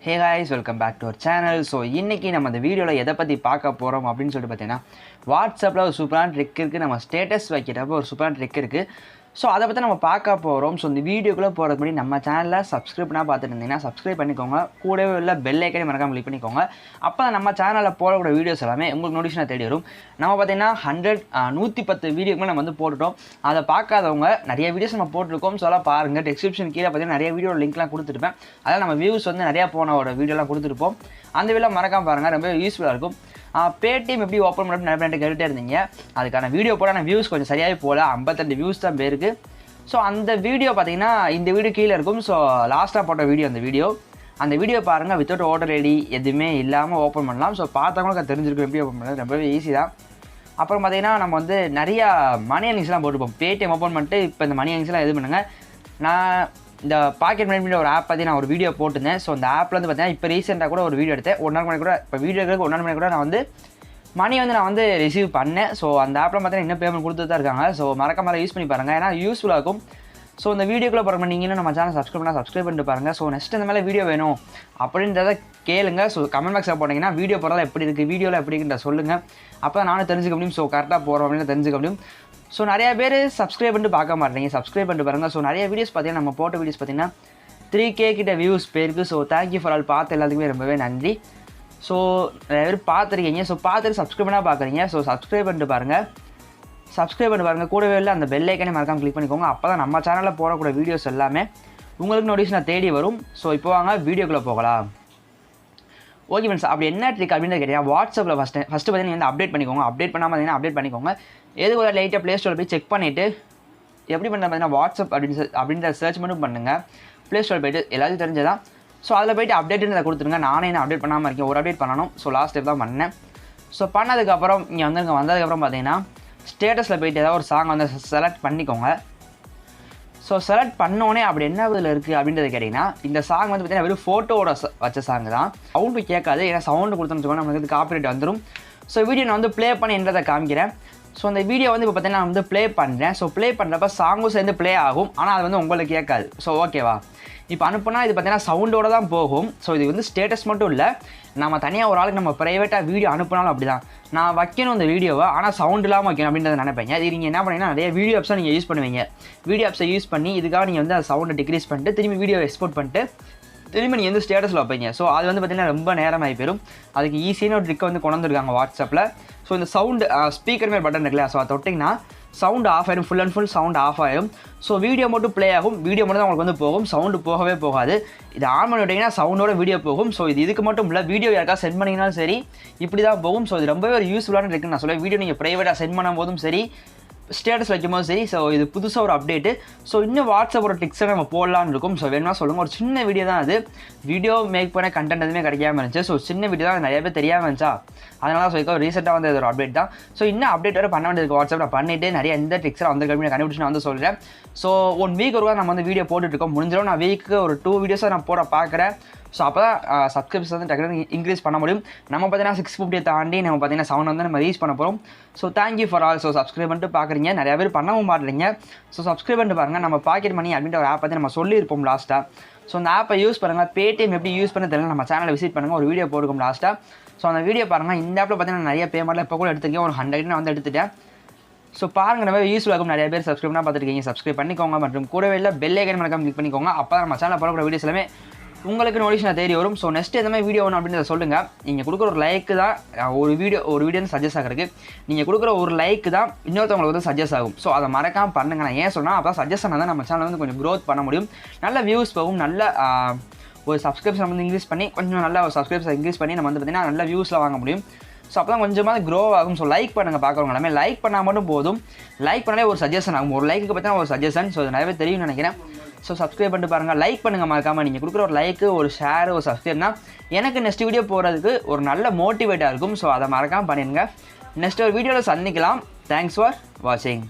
Hey guys, welcome back to our channel. So இன்னைக்கு நம்ம இந்த வீடியோல எதை பத்தி பார்க்க போறோம் அப்படினு சொல்லிட்டு பார்த்தீங்கன்னா வாட்ஸ்அப்ல ஒரு சூப்பரான ட்ரிக் இருக்கு. நம்ம ஸ்டேட்டஸ் வைக்கிறப்ப ஒரு சூப்பரான ட்ரிக் இருக்கு. ஸோ அதை பற்றி நம்ம பார்க்க போகிறோம். ஸோ இந்த வீடியோக்குள்ளே போகிறதுக்கு முன்னாடி நம்ம சேனலில் சப்ஸ்கிரைப் பண்ணால் பார்த்துட்டு இருந்தீங்கன்னா சப்ஸ்கிரைப் பண்ணிக்கோங்க. கூடவே உள்ள பெல் ஐக்கனை மறக்காம கிளிக் பண்ணிக்கோங்க. அப்போ தான் நம்ம சேனலில் போடக்கூடிய வீடியோஸ் எல்லாமே உங்களுக்கு நோட்டிஃபிகேஷன் தேடி வரும். நம்ம பார்த்தீங்கன்னா 110 வீடியோக்குமே நம்ம வந்து போட்டுட்டோம். அதை பார்க்காதவங்க நிறைய வீடியோஸ் நம்ம போட்டிருக்கோம். ஸோ அதெல்லாம் பாருங்கள். டிஸ்கிரிப்ஷன் கீழே பார்த்தீங்கன்னா நிறைய வீடியோ லிங்க்லாம் கொடுத்துருப்பேன். அதெல்லாம் நம்ம வியூஸ் வந்து நிறையா போனோட வீடியோலாம் கொடுத்துருப்போம். அந்த வீடியோ மறக்காம பாருங்கள், ரொம்ப யூஸ்ஃபுல்லாக இருக்கும். பேடிஎம் எப்படி ஓப்பன் பண்ணி நிறைய பேர் கேட்டுகிட்டே இருந்தீங்க. அதுக்கான வீடியோ போட நான் வியூஸ் கொஞ்சம் சரியாகவே போகல, 52 வியூஸ் தான் பேருக்கு. ஸோ அந்த வீடியோ பார்த்தீங்கன்னா இந்த வீடியோ கீழே இருக்கும். ஸோ லாஸ்ட்டாக போட்ட வீடியோ அந்த வீடியோ பாருங்கள். வித்தவுட் ஓட்டர் ஐடி எதுவுமே இல்லாமல் ஓப்பன் பண்ணலாம். ஸோ பார்த்தவங்களுக்கு தெரிஞ்சிருக்கும் எப்படி ஓப்பன் பண்ணுறது, ரொம்பவே ஈஸி தான். அப்புறம் பார்த்தீங்கன்னா நம்ம வந்து நிறையா மணி ஏர்னிங்ஸ்லாம் போட்டுப்போம். பேடிஎம் ஓப்பன் பண்ணிட்டு இப்போ இந்த மணி ஏர்னிங்ஸ்லாம் இது பண்ணுங்கள். நான் இந்த பாக்கெட் மணி ஒரு ஆப் பற்றி நான் ஒரு வீடியோ போட்டிருந்தேன். ஸோ அந்த ஆப்பில் வந்து பார்த்தீங்கன்னா இப்போ ரீசெண்டாக கூட ஒரு வீடியோ எடுத்தேன். 1 நாள் மணி கூட இப்போ வீடியோக்கு 1 நாள் மணி கூட நான் வந்து மணி வந்து நான் வந்து ரிசீவ் பண்ணேன். ஸோ அந்த ஆப்பில் பார்த்தீங்கன்னா இன்னும் பேமெண்ட் கொடுத்து தான் இருக்காங்க. ஸோ மறக்காம யூஸ் பண்ணி பாருங்கள், ஏன்னா யூஸ்ஃபுல்லாக இருக்கும். ஸோ இந்த வீடியோக்குள்ளே போகிற நீங்களும் நம்ம சேனல் சப்ஸ்கிரைப் பண்ணிட்டு பாருங்கள். ஸோ நெக்ஸ்ட் இந்த மேலே வீடியோ வேணும் அப்படின்றத கேளுங்க. ஸோ கமெண்ட் பாக்ஸில் போட்டிங்கன்னா வீடியோ போகிறதா எப்படி இருக்குது, வீடியோவில் எப்படி இருக்குன்ற சொல்லுங்கள். அப்போ தான் நானும் தெரிஞ்சுக்க முடியும். ஸோ கரெக்டாக போகிறோம் அப்படின்னு தெரிஞ்சுக்க முடியும். ஸோ நிறையா பேர் சப்ஸ்கிரைப் பண்ணிட்டு பார்க்க மாட்டேங்க, சப்ஸ்கிரைப் பண்ணிட்டு பாருங்கள். ஸோ நிறைய வீடியோஸ் பார்த்தீங்கன்னா நம்ம போட்ட வீடியோஸ் பார்த்தீங்கன்னா 3K கிட்ட வியூஸ் பேருக்கு. So thank you for all. பார்த்து எல்லாத்துக்குமே ரொம்பவே நன்றி. ஸோ நிறைய பேர் பார்த்துருக்கீங்க. ஸோ பார்த்துட்டு சப்ஸ்கிரைப் பண்ணால் பார்க்குறீங்க. ஸோ சப்ஸ்கிரைப் பண்ணிட்டு பாருங்கள். கூடவே இல்லை அந்த பெல் ஐக்கனை மறக்காம கிளிக் பண்ணிக்கோங்க. அப்போ தான் நம்ம சேனலில் போடக்கூடிய வீடியோஸ் எல்லாமே உங்களுக்கு நோட்டிஃபிகேஷன் தேடி வரும். ஸோ இப்போ வாங்க வீடியோக்குள்ளே போகலாம். ஓகே ஃப்ரெண்ட்ஸ், அப்படி என்ன ட்ரிக் அப்படின்னு கேட்டீங்கன்னா வாட்ஸ்அப்பில் ஃபஸ்ட்டு பார்த்தீங்கன்னா வந்து அப்டேட் பண்ணிக்கோங்க. அப்டேட் பண்ணாமல் பார்த்தீங்கன்னா அப்டேட் பண்ணிக்கோங்க. எது ஒரு லைட்டாக ப்ளே ஸ்டோரில் போய் செக் பண்ணிவிட்டு எப்படி பண்ண பார்த்தீங்கன்னா வாட்ஸ்அப் அப்படின்ற சர்ச் மட்டும் பண்ணுங்கள். ப்ளே ஸ்டோர் போய்ட்டு எல்லாத்தையும் தெரிஞ்சதான். ஸோ அதில் போய்ட்டு அப்டேட்டுன்னு அதை கொடுத்துருங்க. நானே என்ன அப்டேட் பண்ணாமல் இருக்கேன், ஒரு அப்டேட் பண்ணணும். ஸோ லாஸ்ட் டைப் தான் பண்ணேன். ஸோ பண்ணதுக்கப்புறம் இங்கே வந்ததுக்கப்புறம் பார்த்தீங்கன்னா ஸ்டேட்டஸில் போய்ட்டு ஏதாவது ஒரு சாங் வந்து செலக்ட் பண்ணிக்கோங்க. ஸோ செலக்ட் பண்ணோடனே அப்படி என்ன இதில் இருக்குது அப்படின்றது கேட்டிங்கன்னா இந்த சாங் வந்து பார்த்தீங்கன்னா வெறும் ஃபோட்டோவோட வச்ச சாங் தான். சவுண்டு கேட்காது, ஏன்னா சவுண்டு கொடுத்தோன்னு வச்சுக்கோங்க நமக்கு வந்து காப்பிரைட் வந்துடும். ஸோ வீடியோ நான் வந்து ப்ளே பண்ணி என்றதை காமிக்கிறேன். ஸோ அந்த வீடியோ வந்து இப்போ பார்த்தீங்கன்னா நான் வந்து ப்ளே பண்ணுறேன். ஸோ ப்ளே பண்ணுறப்ப சாங்கும் சேர்ந்து ப்ளே ஆகும், ஆனால் அது வந்து உங்களுக்கு கேட்காது. ஸோ ஓகேவா, இப்போ அனுப்புனா இது பார்த்தீங்கன்னா சவுண்டோடு தான் போகும். ஸோ இது வந்து ஸ்டேட்டஸ் மட்டும் இல்லை, நம்ம தனியாக ஒரு ஆளுக்கு நம்ம ப்ரைவேட்டாக வீடியோ அனுப்பினாலும் அப்படி தான். நான் வைக்கணும் இந்த வீடியோவை, ஆனால் சவுண்ட் இல்லாமல் வைக்கணும் அப்படின்றத நினைப்பீங்க. இது நீங்கள் என்ன பண்ணீங்கன்னா நிறைய வீடியோ ஆப்ஸை நீங்கள் யூஸ் பண்ணுவீங்க. வீடியோ ஆப்ஸை யூஸ் பண்ணி இதுக்காக நீங்கள் வந்து அந்த சவுண்டை டிக்ரீஸ் பண்ணிட்டு திரும்பி வீடியோ எக்ஸ்போர்ட் பண்ணிட்டு திரும்பி நீங்கள் வந்து ஸ்டேட்டஸில் வைப்பீங்க. ஸோ அது வந்து பார்த்திங்கன்னா ரொம்ப நேரமாகி போயிடும். அதுக்கு ஈஸியான ஒரு ட்ரிக்கை வந்து கொண்டு வந்துருக்காங்க வாட்ஸ்அப்பில். ஸோ இந்த சவுண்டு ஸ்பீக்கர் மேல் பட்டன் இருக்குல்லையா, ஸோ அதை தொட்டிங்கன்னா சவுண்டு ஆஃப் ஆகிடும், full and full sound off ஆகிடும். ஸோ வீடியோ மட்டும் ப்ளே ஆகும், வீடியோ மட்டும் தான் உங்களுக்கு வந்து போகும், சவுண்டு போகவே போகாது. இது ஆன் பண்ணி விட்டிங்கன்னா சவுண்டோட வீடியோ போகும். ஸோ இதுக்கு மட்டும் இல்லை, வீடியோ யாருக்கா சென்ட் பண்ணிங்கனாலும் சரி இப்படி தான் போகும். ஸோ இது ரொம்பவே ஒரு யூஸ்ஃபுல்லான ட்ரிக்னு நான் சொல்லுவேன். வீடியோ நீங்கள் ப்ரைவேட்டாக சென்ட் பண்ணும் போதும் சரி, ஸ்டேட்டஸ் வைக்கும்போது சரி. ஸோ இது புதுசாக ஒரு அப்டேட்டு. ஸோ இன்னும் வாட்ஸ்அப்போட ட்ரிக்ஸை நம்ம போடலான்னு இருக்கும். ஸோ வேணுமா சொல்லுங்கள். ஒரு சின்ன வீடியோ தான் அது, வீடியோ மேக் பண்ண கண்டென்ட் எதுவுமே கிடைக்காம இருந்துச்சு. ஸோ சின்ன வீடியோ தான், நிறைய பேர் தெரியாமல் இருந்துச்சா, அதனால தான் சொல்லிக்கோ ரீசெண்டாக வந்து ஒரு அப்டேட் தான். ஸோ இன்னும் அப்டேட் வர பண்ண வேண்டியது வாட்ஸ்அப் நான் பண்ணிவிட்டு நிறைய எந்த ட்ரிக்ஸில் வந்து கண்டுபிடிச்சு நான் வந்து சொல்கிறேன். ஸோ 1 வீக் ஒருவா நம்ம வந்து வீடியோ போட்டுட்ருக்கோம். முடிஞ்சிடும் நான் வீக்கு ஒரு 2 வீடியோஸாக நான் போட பார்க்குறேன். ஸோ அப்போ தான் சப்ஸ்கிரைபர்ஸ் வந்து டக்குனு இன்க்ரீஸ் பண்ண முடியும். நம்ம பார்த்தீங்கன்னா 650 தாண்டி நம்ம பார்த்தீங்கன்னா 7 வந்து நம்ம ரீச் பண்ண போகிறோம். So thank you for all. So subscribe பண்ணிட்டு பார்க்குறீங்க, நிறைய பேர் பண்ணவும் மாட்டேறீங்க. ஸோ சப்ஸ்கிரைப் பண்ணிட்டு பாருங்கள். நம்ம பாக்கெட் மணி அப்படின்ற ஒரு ஆப் பற்றி நம்ம சொல்லியிருப்போம் லாஸ்ட்டாக. ஸோ அந்த ஆப்பை யூஸ் பண்ணுங்கள். பேடிஎம் எப்படி யூஸ் பண்ண தெரியல, நம்ம சேனலை விசிட் பண்ணுங்கள், ஒரு வீடியோ போட்டுக்கோம் லாஸ்ட்டாக. ஸோ அந்த வீடியோ பாருங்கள். இந்த ஆப்பில் பார்த்தீங்கன்னா நிறைய பேமெண்ட்டில் இப்போ கூட எடுத்துருக்கேன், ஒரு 100 நான் வந்து எடுத்துட்டேன். ஸோ பாருங்கள், ரொம்ப யூஸ்ஃபுல்லாக இருக்கும். நிறைய பேர் சப்ஸ்கிரைப் பண்ணால் பார்த்துருக்கீங்க, சப்ஸ்கிரைப் பண்ணிக்கோங்க. மற்றும் கூடவே இல்லை பெல் ஐக்கன் மறக்காம கிளிக் பண்ணிக்கோங்க. அப்போ நம்ம சேனலில் போடக்கூடிய வீடியோஸ் எல்லாமே உங்களுக்கு நோட்டிஃபிகேஷன் தேடி வரும். ஸோ நெக்ஸ்ட் எந்த மாதிரி வீடியோ வேணும் அப்படின்றத சொல்லுங்கள். நீங்கள் கொடுக்குற ஒரு லைக்கு தான் ஒரு வீடியோ சஜஸ்ட் ஆகிறதுக்கு. நீங்கள் கொடுக்குற ஒரு லைக்கு தான் இன்னொருத்தவங்களுக்கு வந்து சஜஸ்ட் ஆகும். ஸோ அதை மறக்காமல் பண்ணுங்கள். நான் ஏன் சொன்னால் அப்போ சஜஷன் தான் நம்ம சேனல் வந்து கொஞ்சம் க்ரோத் பண்ண முடியும். நல்ல வியூஸ் போகும், நல்ல ஒரு சப்ஸ்கிரிப்ஷன் வந்து இன்க்ரீஸ் பண்ணி கொஞ்சம் நல்ல ஒரு சப்ஸ்கிரிப்ஷன் இன்க்ரீஸ் பண்ணி நம்ம வந்து பார்த்திங்கன்னா நல்ல வியூஸில் வாங்க முடியும். ஸோ அப்போ தான் கொஞ்சமாக க்ரோ ஆகும். ஸோ லைக் பண்ணுங்கள். பார்க்குறவங்க எல்லாமே லைக் பண்ணால் மட்டும் போதும். லைக் பண்ணாலே ஒரு சஜஷன் ஆகும். ஒரு லைக்கு பார்த்தீங்கன்னா ஒரு சஜஷன். ஸோ அது நிறையவே தெரியும்னு நினைக்கிறேன். ஸோ சப்ஸ்கிரைப் பண்ணிட்டு பாருங்கள், லைக் பண்ணுங்கள் மறக்காமல். நீங்கள் கொடுக்குற ஒரு லைக்கு, ஒரு ஷேர், ஒரு சப்ஸ்கிரைப்னா எனக்கு நெக்ஸ்ட் வீடியோ போகிறதுக்கு ஒரு நல்ல மோட்டிவேட்டாக இருக்கும். ஸோ அதை மறக்காமல் பண்ணிடுங்க. நெக்ஸ்ட் ஒரு வீடியோவில் சந்திக்கலாம். தேங்க்ஸ் ஃபார் வாட்சிங்.